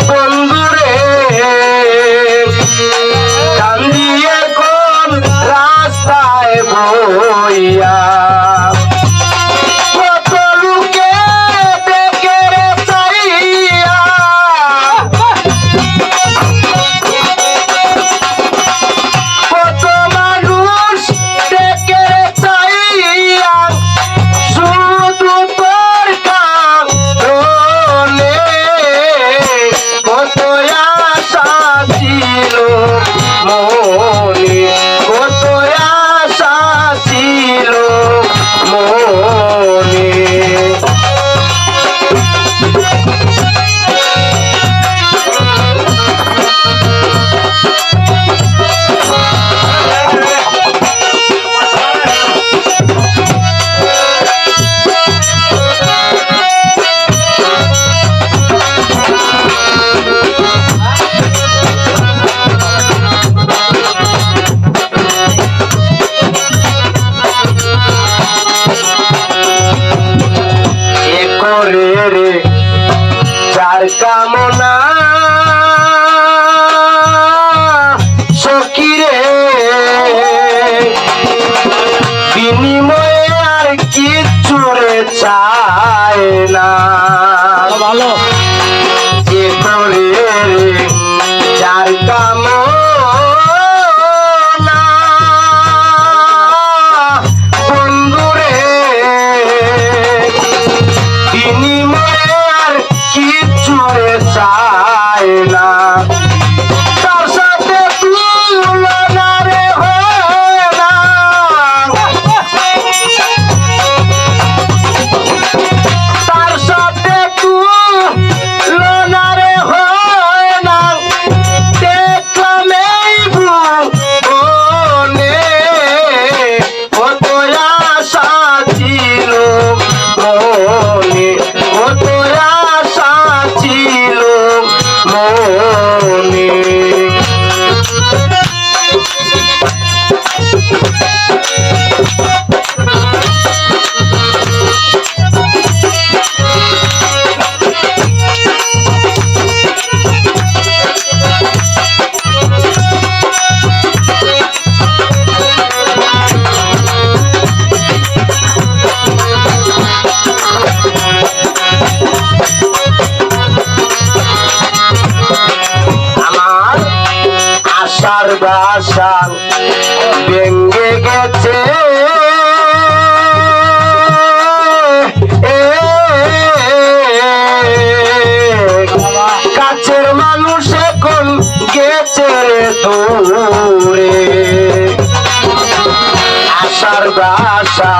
বন্ধুরে কান্দিয়ে কোন রাস্তায় বইয়া কত লোকে দেখে রে চাইয়া কত মানুষ দেখে রে চাইয়া শুধু তোর কারণে কত আশা ছিল মনে কত আশা ছিল মনে করে রে যার কামনা সখিরে বিনিময়ে আর কিচ্ছু রে চায় না ভালো যে করে রে যার কামনা বন্ধুরে বিনিময়ে আর কিচ্ছু রে চায় না তার সাথে তুলনা রে হয় না তার সাথে তুলনা রে হয় না দেখলাম এই ভুবনে কত আশা ছিল মনে কত আশা ছিল মনে আমার আশার বাসা ভেঙে গেছে কাছের মানুষ এখন গেছে দূরে আশার বাসা